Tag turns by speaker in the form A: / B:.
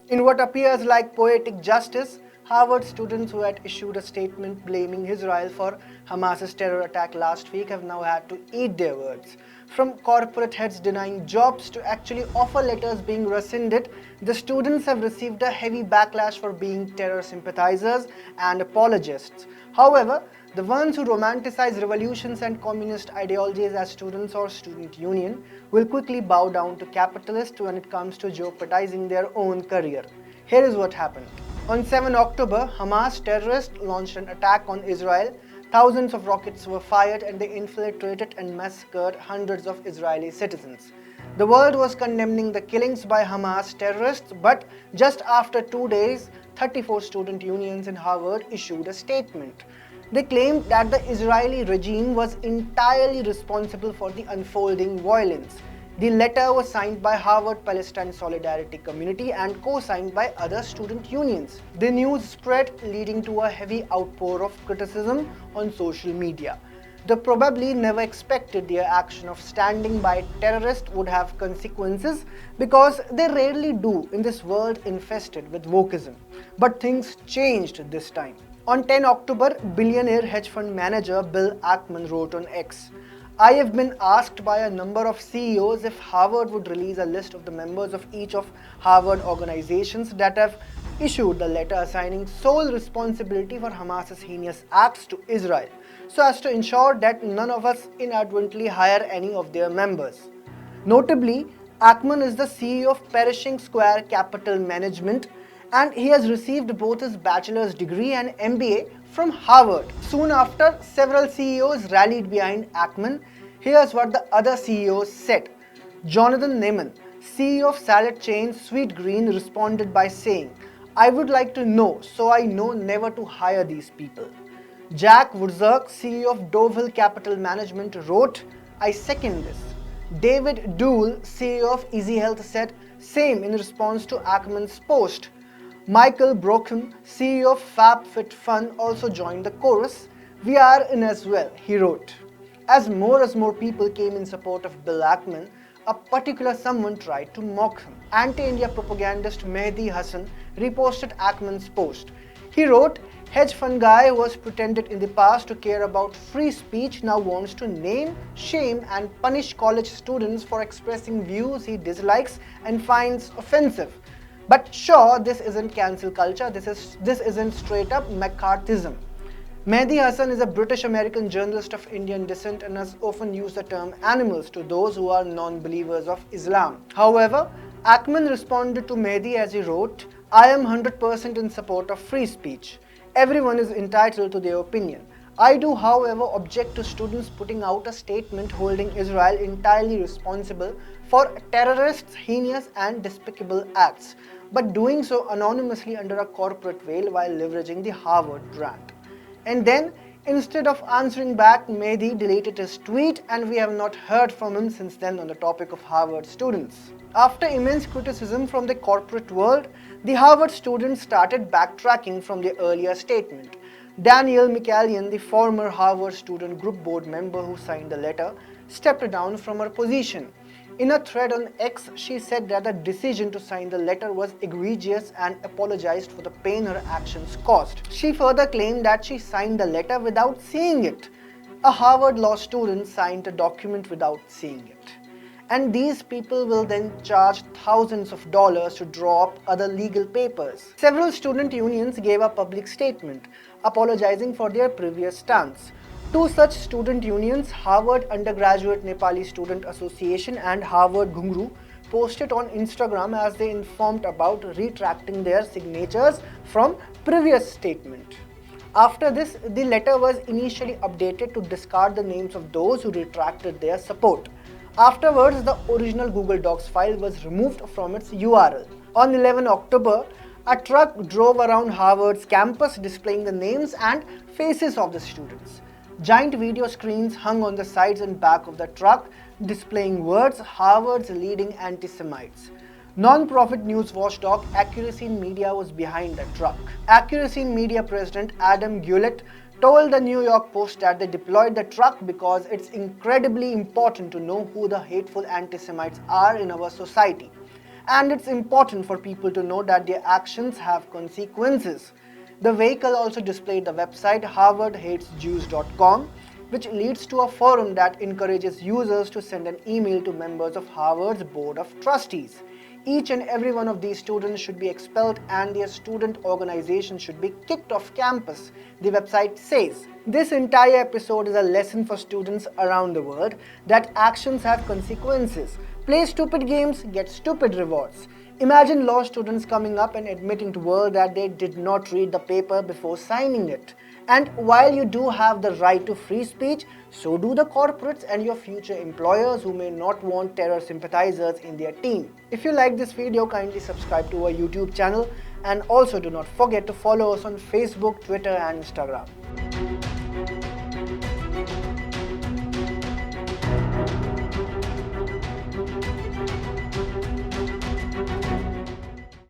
A: In what appears like poetic justice, Harvard students who had issued a statement blaming Israel for Hamas's terror attack last week have now had to eat their words. From corporate heads denying jobs to actually offer letters being rescinded, the students have received a heavy backlash for being terror sympathizers and apologists. However, the ones who romanticize revolutions and communist ideologies as students or student union will quickly bow down to capitalists when it comes to jeopardizing their own career. Here is what happened. On 7 October, Hamas terrorists launched an attack on Israel. Thousands of rockets were fired and they infiltrated and massacred hundreds of Israeli citizens. The world was condemning the killings by Hamas terrorists, but just after 2 days, 34 student unions in Harvard issued a statement. They claimed that the Israeli regime was entirely responsible for the unfolding violence. The letter was signed by Harvard Palestine Solidarity Community and co-signed by other student unions. The news spread, leading to a heavy outpour of criticism on social media. They probably never expected their action of standing by terrorists would have consequences, because they rarely do in this world infested with wokeism. But things changed this time. On 10 October, billionaire hedge fund manager Bill Ackman wrote on X, "I have been asked by a number of CEOs if Harvard would release a list of the members of each of Harvard organizations that have issued the letter assigning sole responsibility for Hamas's heinous acts to Israel, so as to ensure that none of us inadvertently hire any of their members." Notably, Ackman is the CEO of Perishing Square Capital Management, and he has received both his bachelor's degree and MBA from Harvard. Soon after, several CEOs rallied behind Ackman. Here's what the other CEOs said. Jonathan Neiman, CEO of salad chain Sweet Green, responded by saying, "I would like to know, so I know never to hire these people." Jack Wurzak, CEO of Dove Hill Capital Management, wrote, "I second this." David Dool, CEO of Easy Health, said same in response to Ackman's post. Michael Brocken, CEO of FabFitFun, also joined the chorus. "We are in as well," he wrote. As more people came in support of Bill Ackman, a particular someone tried to mock him. Anti-India propagandist Mehdi Hassan reposted Ackman's post. He wrote, "Hedge fund guy who has pretended in the past to care about free speech now wants to name, shame and punish college students for expressing views he dislikes and finds offensive. But sure, this isn't cancel culture, this isn't straight up McCarthyism." Mehdi Hassan is a British-American journalist of Indian descent and has often used the term animals to those who are non-believers of Islam. However, Ackman responded to Mehdi as he wrote, "I am 100% in support of free speech. Everyone is entitled to their opinion. I do, however, object to students putting out a statement holding Israel entirely responsible for terrorists' heinous and despicable acts, but doing so anonymously under a corporate veil while leveraging the Harvard brand." And then, instead of answering back, Mehdi deleted his tweet, and we have not heard from him since then on the topic of Harvard students. After immense criticism from the corporate world, the Harvard students started backtracking from their earlier statement. Danielle McCallion, the former Harvard Student Group board member who signed the letter, stepped down from her position. In a thread on X, she said that the decision to sign the letter was egregious and apologized for the pain her actions caused. She further claimed that she signed the letter without seeing it. A Harvard law student signed a document without seeing it. And these people will then charge thousands of dollars to draw up other legal papers. Several student unions gave a public statement apologizing for their previous stance. Two such student unions, Harvard Undergraduate Nepali Student Association and Harvard Ghungru, posted on Instagram as they informed about retracting their signatures from previous statement. After this, the letter was initially updated to discard the names of those who retracted their support. Afterwards, the original Google Docs file was removed from its URL. On 11 October, a truck drove around Harvard's campus displaying the names and faces of the students. Giant video screens hung on the sides and back of the truck displaying words "Harvard's leading anti-Semites." Non-profit news watchdog Accuracy in Media was behind the truck. Accuracy in Media president Adam Gullett told the New York Post that they deployed the truck because it's incredibly important to know who the hateful anti-Semites are in our society. and it's important for people to know that their actions have consequences. The vehicle also displayed the website harvardhatesjews.com, which leads to a forum that encourages users to send an email to members of Harvard's Board of Trustees. Each and every one of these students should be expelled and their student organization should be kicked off campus, the website says. This entire episode is a lesson for students around the world that actions have consequences. Play stupid games, get stupid rewards. Imagine law students coming up and admitting to the world that they did not read the paper before signing it. And while you do have the right to free speech, so do the corporates and your future employers who may not want terror sympathizers in their team. If you like this video, kindly subscribe to our YouTube channel and also do not forget to follow us on Facebook, Twitter and Instagram.